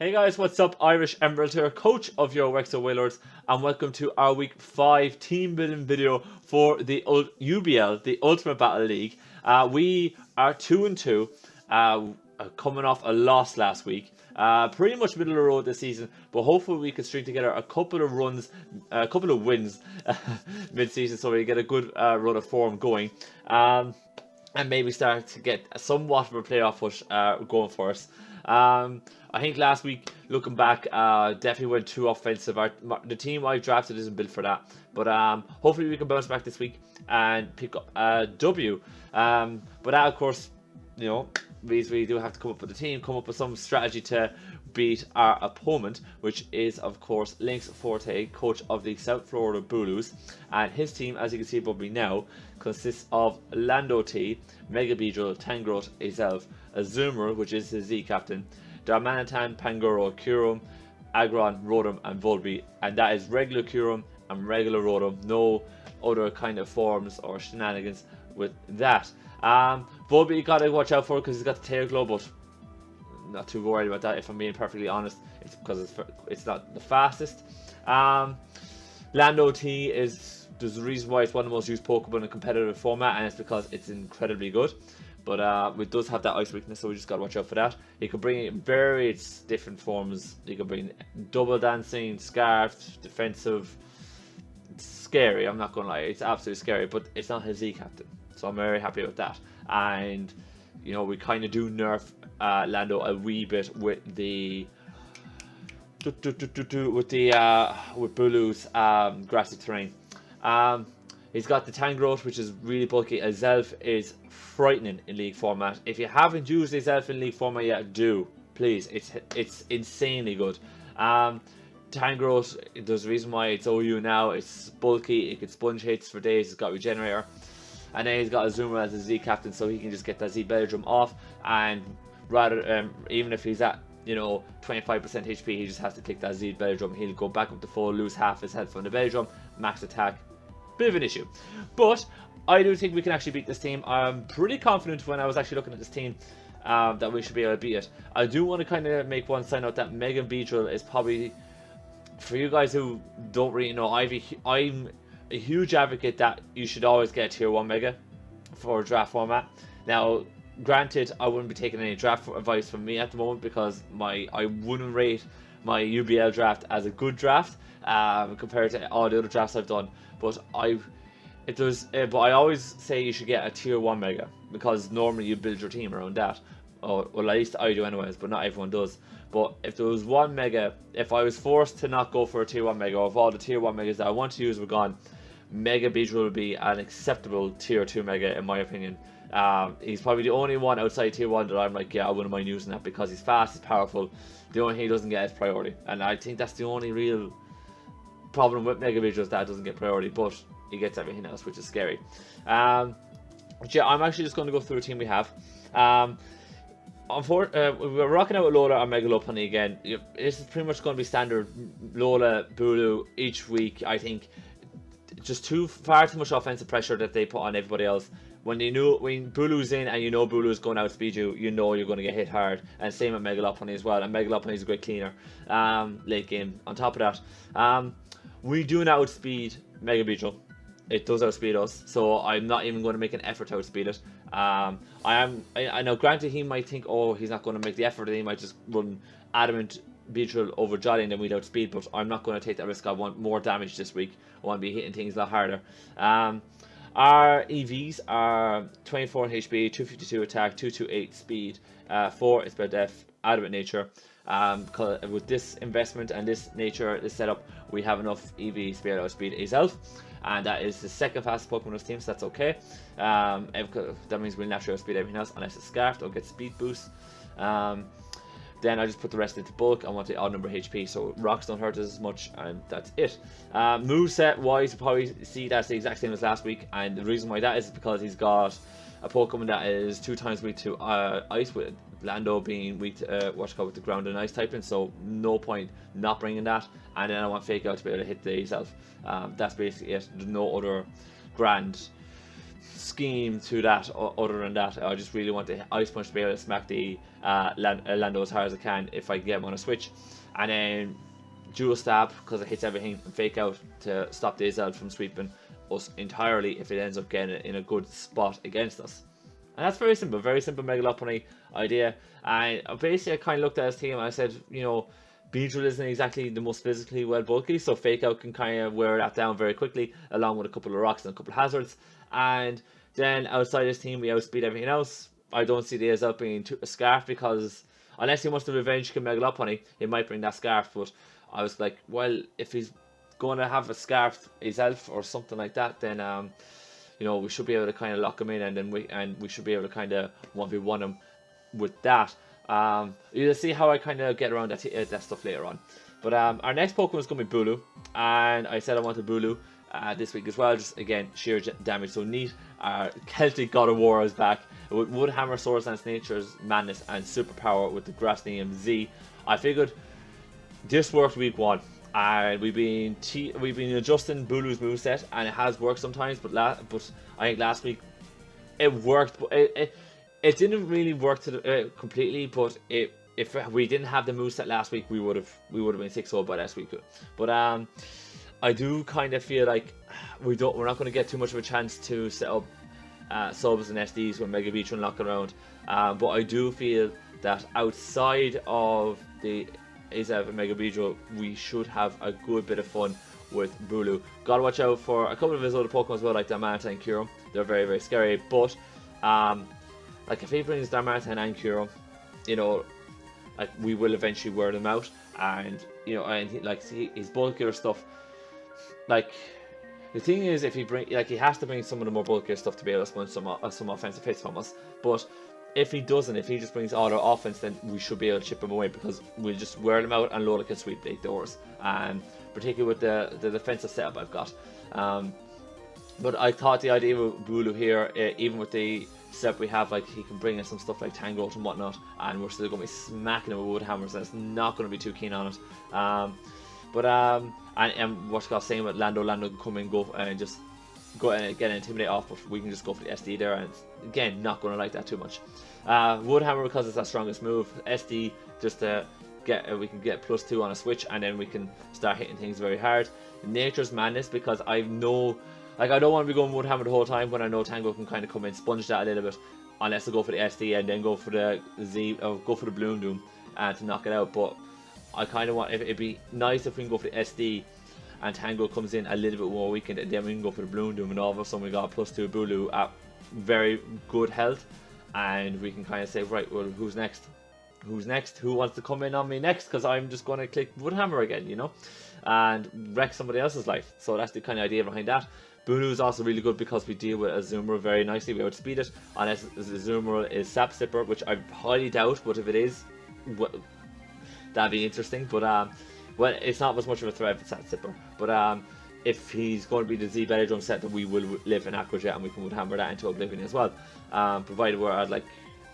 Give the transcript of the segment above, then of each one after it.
Hey guys, what's up? IrishEmerald here, coach of your Wexford Wailords, and welcome to our week 5 team building video for the UBL, the Ultimate Battle League. We are 2-2, coming off a loss last week. Pretty much middle of the road this season, but hopefully we can string together a couple of runs, a couple of wins mid-season, so we get a good run of form going, and maybe start to get somewhat of a playoff push going for us. I think last week, looking back, definitely went too offensive. The team I drafted isn't built for that. But hopefully we can bounce back this week and pick up a W. But that, of course, you know, means we do have to come up with a team, come up with some strategy to beat our opponent, which is, of course, Lynx Forte, coach of the South Florida Bulus. And his team, as you can see above me now, consists of Lando T, Mega Beedrill, Tangrowth, Azelf, Azumarill, which is his Z captain, Darmanitan, Pangoro, Kyurem, Aggron, Rotom, and Volbeat. And that is regular Kyurem and regular Rotom. No other kind of forms or shenanigans with that. Volbeat you gotta watch out for because he's got the tail glow, but not too worried about that if I'm being perfectly honest. It's because it's not the fastest. Lando T is, there's a reason why it's one of the most used Pokemon in a competitive format, and it's because it's incredibly good. But it does have that ice weakness, so we just gotta watch out for that. He could bring in various different forms. He could bring double dancing, scarf, defensive. It's scary, I'm not gonna lie, it's absolutely scary, but it's not his Z captain, so I'm very happy with that. And you know, we kind of do nerf Lando a wee bit with the with Bulu's grassy terrain. He's got the Tangrowth, which is really bulky. Azelf is frightening in League format. If you haven't used Azelf in League format yet, do please. It's insanely good. Tangrowth, there's a reason why it's OU now. It's bulky. It can sponge hits for days. It's got Regenerator, and then he's got Azumarill as a Z captain, so he can just get that Z Belgium off. And rather, even if he's at 25% HP, he just has to kick that Z Belgium. He'll go back up to full, lose half his health from the Belgium, max attack. Bit of an issue, but I do think we can actually beat this team. I'm pretty confident when I was actually looking at this team that we should be able to beat it. I do want to kind of make one sign out that Mega Beedrill is probably, for you guys who don't really know, I'm a huge advocate that you should always get a tier 1 Mega for draft format. Now, granted, I wouldn't be taking any draft advice from me at the moment because I wouldn't rate my UBL draft as a good draft compared to all the other drafts I've done. But I always say you should get a tier 1 Mega because normally you build your team around that. Or well, at least I do anyways, but not everyone does. But if there was one Mega, if I was forced to not go for a tier 1 Mega, or if all the tier 1 Megas that I want to use were gone, Mega Beedrill would be an acceptable tier 2 Mega in my opinion. He's probably the only one outside tier 1 that I'm like, yeah, I wouldn't mind using that because he's fast, he's powerful. The only thing he doesn't get is priority, and I think that's the only real problem with Mega Beedrill is that it doesn't get priority, but he gets everything else, which is scary. Yeah, I'm actually just going to go through the team we have. We're rocking out with Lola and Mega Lopunny again. This is pretty much going to be standard Lola, Bulu each week. I think just far too much offensive pressure that they put on everybody else. When Bulu's in and you know Bulu's going to outspeed you, you know you're going to get hit hard. And same with Mega Lopunny as well. And Mega Lopunny is a great cleaner late game. On top of that, we do not outspeed Mega Beedrill. It does outspeed us, so I'm not even going to make an effort to outspeed it. I know, granted, he might think, oh, he's not going to make the effort, and he might just run Adamant Beedrill over Jolly and then we'd outspeed, but I'm not going to take that risk. I want more damage this week. I want to be hitting things a lot harder. Our EVs are 24 in HP, 252 attack, 228 speed, 4 is Bed Def, Adamant Nature. With this investment and this nature, this setup, we have enough EVs to be able to outspeed Azelf, and that is the second fastest Pokemon on this team, so that's okay. That means we'll naturally outspeed everything else unless it's Scarfed or get speed boost. Then I just put the rest into bulk. I want the odd number HP, so rocks don't hurt us as much, and that's it. Moveset wise, you probably see that's the exact same as last week, and the reason why that is because he's got a Pokemon that is 2 times weak to ice, with Lando being weak to with the ground and ice typing, so no point not bringing that. And then I want Fake Out to be able to hit the Azelf. That's basically it. There's no other grand scheme to that other than that. I just really want the Ice Punch to be able to smack the Lando as hard as I can if I can get him on a switch. And then Dual Stab, because it hits everything, and Fake Out to stop the Azelf from sweeping us entirely if it ends up getting it in a good spot against us. And that's very simple Mega Lopunny idea. And basically I kind of looked at his team and I said, you know, Beedrill isn't exactly the most physically well bulky, so Fake Out can kind of wear that down very quickly, along with a couple of rocks and a couple of hazards. And then outside his team, we outspeed everything else. I don't see the Azelf being a Scarf, because unless he wants to revenge Mega Lopunny, he might bring that Scarf. But I was like, well, if he's going to have a Scarf Azelf or something like that, then you know, we should be able to kind of lock him in, and then we should be able to kind of 1v1 him with that. You'll see how I kind of get around that stuff later on. But our next Pokemon is going to be Bulu, and I said I wanted Bulu this week as well, just again sheer damage. So neat. Our Celtic God of War is back with Woodhammer, Swords Dance, Nature's Madness, and Superpower with the Grassinium Z. I figured this worked week 1. And we've been adjusting Bulu's moveset, and it has worked sometimes. But I think last week it worked. But it didn't really work completely. But if we didn't have the moveset last week, we would have been 6-0 by last week. But I do kind of feel like we're not going to get too much of a chance to set up subs and SDs when Mega Beach unlock around. But I do feel that outside of the Azelf and Mega Beedrill, we should have a good bit of fun with Bulu. Gotta watch out for a couple of his other Pokemon as well, like Darmanitan and Kyurem. They're very, very scary, but like if he brings Darmanitan and Kyurem, you know, like we will eventually wear them out. And you know, and his bulkier stuff, like the thing is, if he he has to bring some of the more bulkier stuff to be able to sponge some offensive hits from us. But if he doesn't, if he just brings all our offense, then we should be able to chip him away, because we'll just wear them out and Lola can sweep the doors. Particularly with the defensive setup I've got. But I thought the idea with Bulu here, even with the setup we have, like he can bring in some stuff like Tangrowth and whatnot, and we're still going to be smacking him with Woodhammers, and it's not going to be too keen on it. And what's got saying with Lando can come in, go and just go and get an Intimidate off, but we can just go for the SD there, and again, not going to like that too much. Woodhammer, because it's our strongest move. SD, just to get we can get +2 on a switch, and then we can start hitting things very hard. Nature's Madness, because I know, like I don't want to be going Woodhammer the whole time when I know Tango can kind of come in, sponge that a little bit, unless I go for the SD and then go for the Z, or go for the Bloom Doom to knock it out. But I kind of want, it'd be nice if we can go for the SD and Tango comes in a little bit more weakened, and then we can go for the Bloom Doom, and all of a sudden we got +2 Bulu at very good health, and we can kind of say, right, well, who's next? Who's next? Who wants to come in on me next? Because I'm just going to click Woodhammer again, you know, and wreck somebody else's life. So that's the kind of idea behind that. Bulu is also really good because we deal with Azumarill very nicely. We outspeed it, unless Azumarill is Sap Sipper, which I highly doubt, but if it is, well, that'd be interesting. But well, it's not as much of a threat if it's Sap Sipper. But if he's going to be the Z Belly Drum set, then we will live in Aqua Jet, and we can Woodhammer that into Oblivion as well, provided we're at like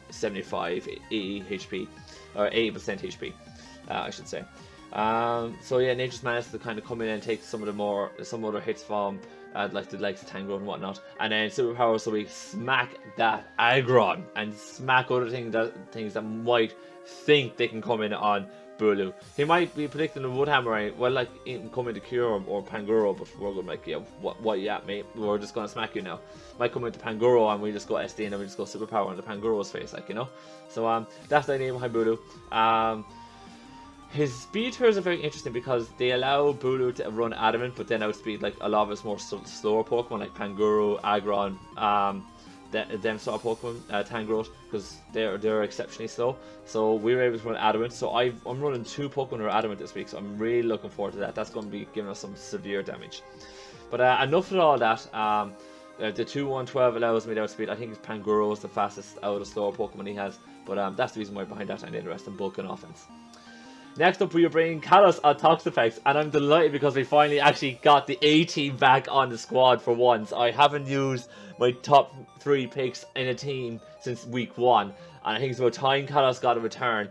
75 80 HP, or 80% HP, I should say. So yeah, Nature's Madness to kind of come in and take some other hits from like the likes of Tangrowth and whatnot, and then Superpower, so we smack that Aggron and smack other things that might think they can come in on Bulu. He might be predicting the Woodhammer, well, like come into Kyurem or Pangoro, but we're going to like, yeah, what you at, mate? We're just going to smack you now. Might come into Pangoro and we just go SD, and then we just go Superpower on the Pangoro's face, like, you know. So that's the idea behind Bulu. His speed turns are very interesting because they allow Bulu to run Adamant, but then outspeed like a lot of his more slower Pokemon like Pangoro, Aggron, them sort of Pokemon, Tangrowth, because they're exceptionally slow. So we were able to run Adamant. So I'm running 2 Pokemon or Adamant this week, so I'm really looking forward to that. That's going to be giving us some severe damage. But enough of all that. The 2-1-12 allows me to outspeed. I think Pangoro is the fastest out of the slower Pokemon he has, but that's the reason why behind that, and then the rest in bulk and offense. Next up, we are bringing Kalos on Toxapex, and I'm delighted because we finally actually got the A-team back on the squad for once. I haven't used my top 3 picks in a team since week 1, and I think it's about time Kalos got a return.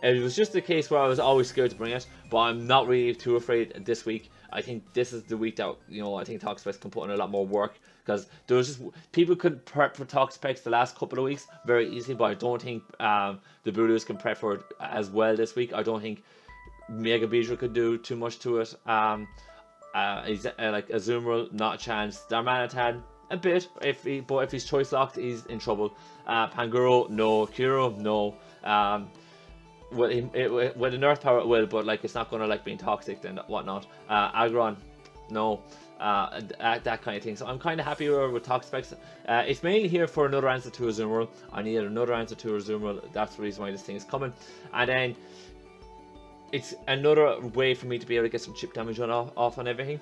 It was just a case where I was always scared to bring it, but I'm not really too afraid this week. I think this is the week that, you know, I think Toxapex can put in a lot more work, because there was just people could prep for Toxapex the last couple of weeks very easily, but I don't think the Bulus can prep for it as well this week. I don't think Mega Beedrill could do too much to it. Like Azumarill, not a chance. Darmanitan, a bit. But if he's choice locked, he's in trouble. Pangoro, no. Kuro, no. With an Earth power, it will, but like it's not gonna like being toxic and whatnot. Aggron, no. That kind of thing. So I'm kind of happy with Toxapex. It's mainly here for another answer to Azumarill. I need another answer to Azumarill. That's the reason why this thing is coming. And then it's another way for me to be able to get some chip damage off on everything.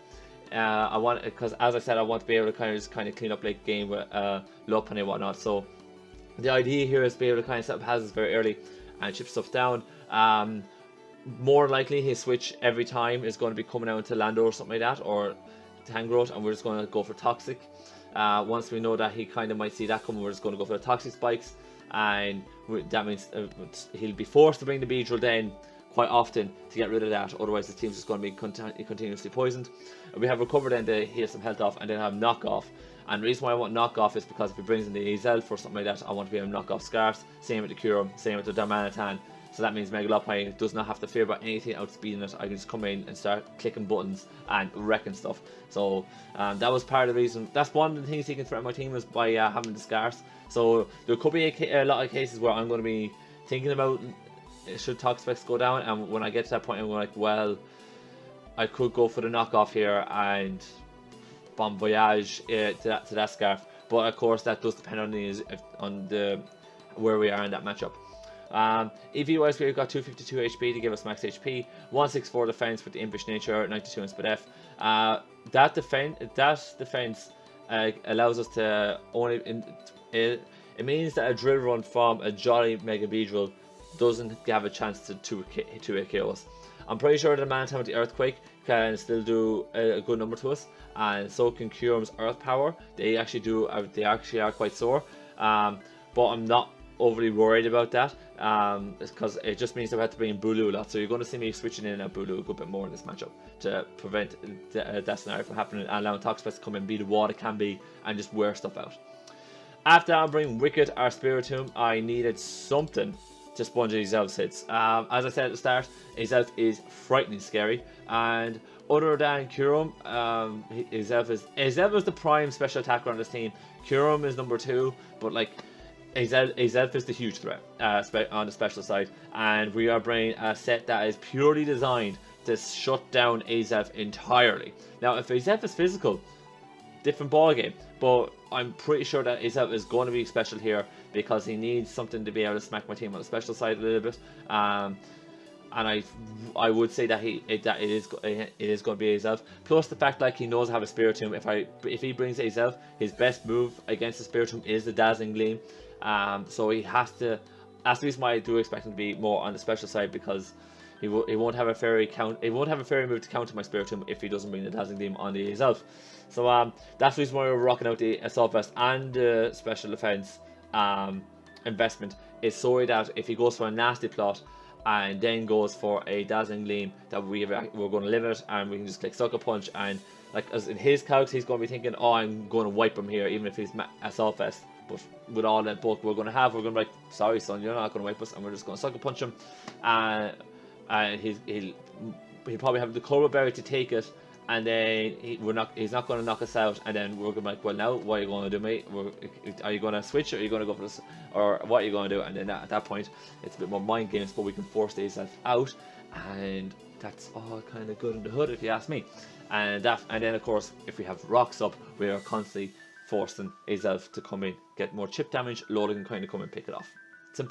I want, because as I said, I want to be able to kind of clean up late game with Lup and whatnot. So the idea here is to be able to kind of set up hazards very early and chip stuff down. More likely his switch every time is going to be coming out into Lando or something like that, or Tangrowth, and we're just going to go for Toxic. Once we know that he kind of might see that coming, we're just going to go for the Toxic Spikes, and that means he'll be forced to bring the Beedrill then quite often to get rid of that, otherwise the team's just going to be continuously poisoned. And we have Recover then to heal some health off, and then have Knock Off. And the reason why I want Knock Off is because if he brings in the Azelf or something like that, I want to be able to knock off Scarfs. Same with the Kyurem, same with the Darmanitan. So that means Megalopai does not have to fear about anything outspeeding it. I can just come in and start clicking buttons and wrecking stuff. So that was part of the reason. That's one of the things he can threaten my team is by having the Scarfs. So there could be a lot of cases where I'm going to be thinking about should Toxapex go down, and when I get to that point I'm like, well, I could go for the knockoff here and Bon Voyage to that Scarf, but of course that does depend on the where we are in that matchup. EV wise, we've got 252 HP to give us max HP, 164 defense with the impish nature, 92 in speed F. That defense allows us to only it means that a drill run from a Jolly Mega Beedrill doesn't have a chance to KO us. I'm pretty sure that Mantan with the Earthquake can still do a good number to us, and so can Kyurem's Earth Power. They actually are quite sore, but I'm not overly worried about that, because it just means that we have to bring in Bulu a lot. So you're going to see me switching in and out Bulu a good bit more in this matchup to prevent that scenario from happening, and allowing Toxapex to come in, be the wall it can be, and just wear stuff out. After I bring Wicked, our Spiritomb, I needed something to sponge Azelf's hits. As I said at the start, Azelf is frighteningly scary, and other than Kyurem, Azelf is the prime special attacker on this team. Kyurem is number 2, but like Azelf is the huge threat on the special side, and we are bringing a set that is purely designed to shut down Azelf entirely. Now, if Azelf is physical, different ballgame, but I'm pretty sure that Azelf is going to be special here because he needs something to be able to smack my team on the special side a little bit. And I would say that it is going to be Azelf. Plus the fact like he knows how to Spiritomb. If he brings Azelf, his best move against the Spiritomb is the Dazzling Gleam. So he has to. That's the reason why I do expect him to be more on the special side, because he won't have a fairy count. He won't have a fairy move to counter my Spiritomb if he doesn't bring the Dazzling Gleam on the Azelf. So that's the reason why we're rocking out the Assault Vest and the special defense investment, is so that if he goes for a nasty plot and then goes for a Dazzling Gleam, that we're going to limit it, and we can just click Sucker Punch, and like as in his calcs he's going to be thinking, oh, I'm going to wipe him here even if he's Assault Vest. But with all that bulk we're going to have, we're going to be like, sorry son, you're not going to wipe us, and we're just going to Sucker Punch him, and he'll probably have the Cobra Berry to take it, and then he's not going to knock us out, and then we're going to be like, well, now what are you going to do, mate? Are you going to switch, or are you going to go for this, or what are you going to do? And then at that point it's a bit more mind games, but we can force Azelf out, and that's all kind of good in the hood if you ask me. And then of course if we have rocks up, we are constantly forcing Azelf to come in, get more chip damage, Loading can kind of come and pick it off.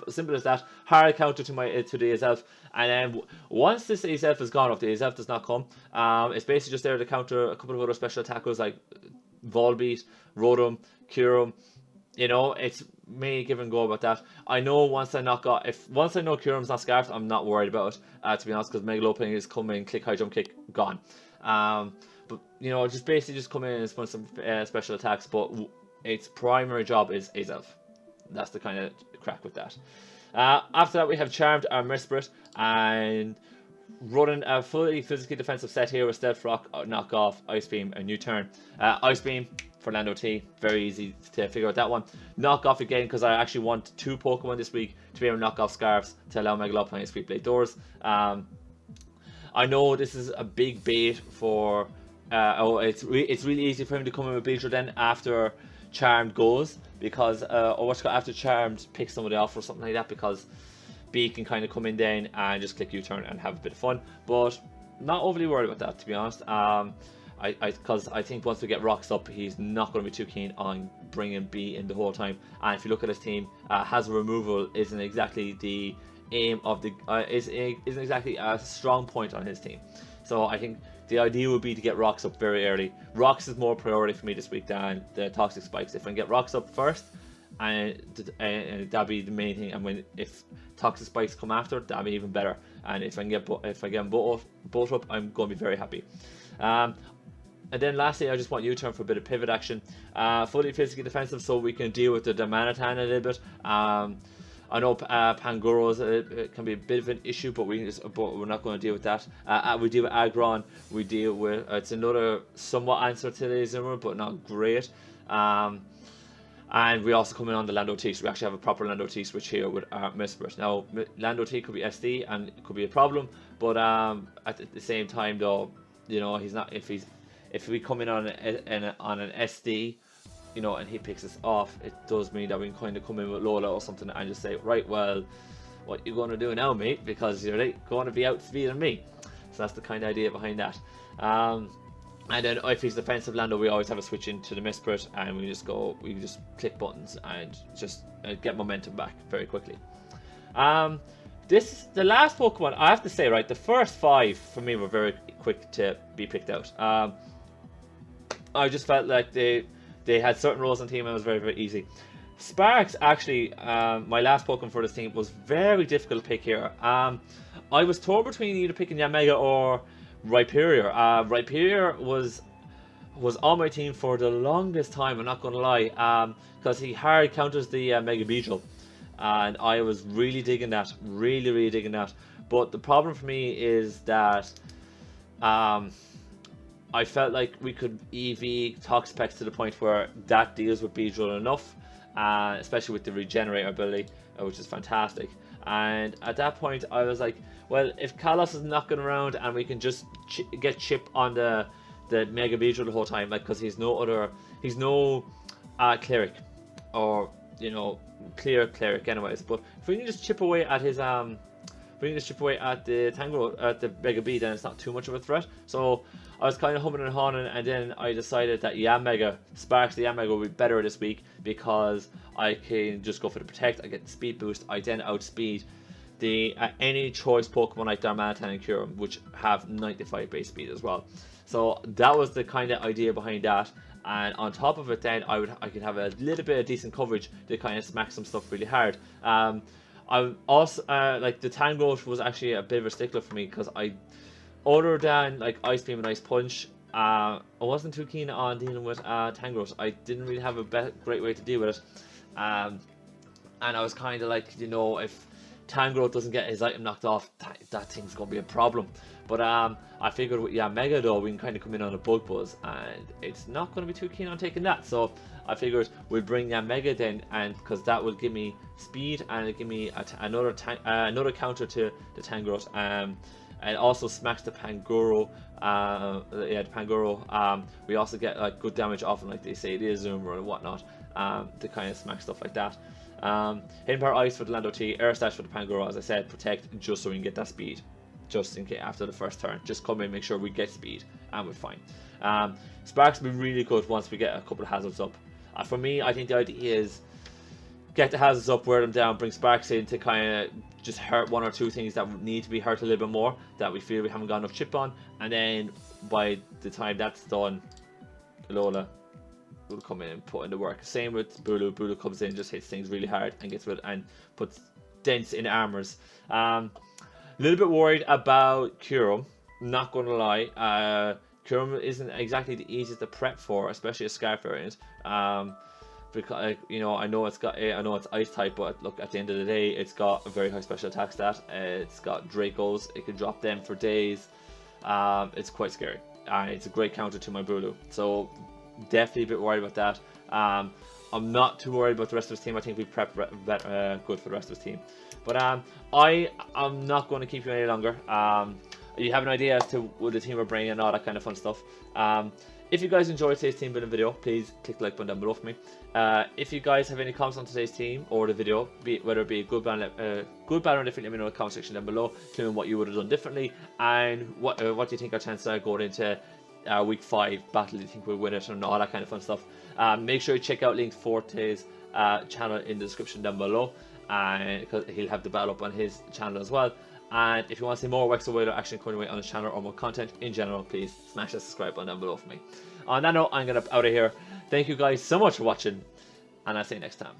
Simple as that. Hard counter to the Azelf, and then once this Azelf is gone, if the Azelf does not come, it's basically just there to counter a couple of other special attackers like Volbeat, Rotom, Kyurem. You know, it's me give and go about that. I know once I know Kyurem's not Scarfed, I'm not worried about it, to be honest, because Megaloping is coming, click high jump kick, gone. But you know, just basically just come in and spun some special attacks, but its primary job is Azelf. That's the kind of crack with that. After that we have Charmed, our Mesprit, and running a fully physically defensive set here with Stealth Rock, Knock Off, Ice Beam, and U-Turn. Ice Beam, for Lando T. Very easy to figure out that one. Knock off again, because I actually want 2 Pokemon this week to be able to knock off Scarfs to allow Megalopunny and Sweet Blade doors. I know this is a big bait for... it's really easy for him to come in with Beedrill then after Charmed goes, because after Charmed picks somebody off or something like that, because B can kind of come in then and just click U-turn and have a bit of fun. But not overly worried about that, to be honest. Because I think once we get Rocks up, he's not going to be too keen on bringing B in the whole time. And if you look at his team, Hazard removal isn't exactly the aim of the isn't exactly a strong point on his team. So I think the idea would be to get Rocks up very early. Rocks is more priority for me this week than the Toxic Spikes. If I can get Rocks up first, and that'd be the main thing. And if Toxic Spikes come after, that'd be even better. And if I can get them both up, I'm going to be very happy. And then lastly, I just want U-turn for a bit of pivot action. Fully physically defensive, so we can deal with the Darmanitan a little bit. I know Pangoros can be a bit of an issue, but we're not going to deal with that. We deal with Aggron. We deal with it's another somewhat answer to the Zimmer, but not great. And we also come in on the Lando T, so we actually have a proper Lando T switch here with our Misprit. Now, Lando T could be SD and it could be a problem, but at the same time, though, you know, he's not. If we come in on an SD, you know, and he picks us off, it does mean that we can kind of come in with Lola or something and just say, right, well, what you going to do now, mate? Because you're going to be outspeeding me. So that's the kind of idea behind that. And then if he's defensive Lando, we always have a switch into the Misprit, and we can just click buttons and just get momentum back very quickly. This is the last Pokemon. I have to say, right, the first 5 for me were very quick to be picked out. I just felt like they had certain roles on team and it was very, very easy. Sparks, actually, my last Pokemon for this team, was very difficult to pick here. I was torn between either picking Yanmega or Rhyperior. Rhyperior was on my team for the longest time, I'm not going to lie, because he hard counters the Mega Beedrill. And I was really digging that, really digging that. But the problem for me is that I felt like we could EV Toxapex to the point where that deals with Beedrill enough, especially with the Regenerator ability, which is fantastic. And at that point, I was like, well, if Kalos is knocking around and we can just get Chip on the Mega Beedrill the whole time, like, because he's no Cleric, or, you know, clear Cleric anyways. But if we can just chip away at his the Tango at the Mega B, then it's not too much of a threat. So I was kind of humming and hawing, and then I decided that Sparks the Yanmega will be better this week, because I can just go for the Protect, I get the speed boost, I then outspeed the any choice Pokemon like Darmanitan and Kyurem, which have 95 base speed as well. So that was the kind of idea behind that. And on top of it, then I could have a little bit of decent coverage to kind of smack some stuff really hard. I also like the Tangrowth was actually a bit of a stickler for me, because other than like Ice Beam and Ice Punch, I wasn't too keen on dealing with Tangrowth. I didn't really have a great way to deal with it, and I was kind of like, you know, if Tangrowth doesn't get his item knocked off, that thing's gonna be a problem. But I figured with Yanmega though, we can kind of come in on a Bug Buzz, and it's not going to be too keen on taking that. So I figured we'll bring Yanmega then, and because that will give me speed and it'll give me another counter to the Tangrowth, and also smacks the Pangoro. The Pangoro. We also get like good damage off, and like they say, the Zoomer and whatnot, to kind of smack stuff like that. Hidden Power Ice for the Lando T, Air Slash for the Pangoro, as I said, Protect just so we can get that speed. Just in case after the first turn, just come in, make sure we get speed, and we're fine. Sparks will be really good once we get a couple of hazards up. For me, I think the idea is get the hazards up, wear them down, bring Sparks in to kind of just hurt one or two things that need to be hurt a little bit more, that we feel we haven't got enough chip on, and then by the time that's done, Lola will come in and put in the work. Same with Bulu. Bulu comes in, just hits things really hard and gets rid and puts dents in armors. A little bit worried about Kyurem, not going to lie. Kyurem isn't exactly the easiest to prep for, especially a Scarf variant. Because you know, I know it's Ice type, but look, at the end of the day, it's got a very high special attack stat. It's got Dracos. It can drop them for days. It's quite scary, and it's a great counter to my Bulu. So definitely a bit worried about that. I'm not too worried about the rest of his team. I think we prepped good for the rest of his team. But I'm not going to keep you any longer. You have an idea as to what the team we're bringing and all that kind of fun stuff. If you guys enjoyed today's team building video, please click the like button down below for me. If you guys have any comments on today's team or the video, whether it be a good, bad, or different, let me know in the comment section down below, telling what you would have done differently, and what do you think our chances are going into week 5 battle. Do you think we'll win it, and all that kind of fun stuff. Make sure you check out Link Forte's channel in the description down below, because he'll have the battle up on his channel as well. And if you want to see more Wexford Wailords action coming away on his channel or more content in general, please smash that subscribe button down below for me. On that note, I'm going to out of here. Thank you guys so much for watching, and I'll see you next time.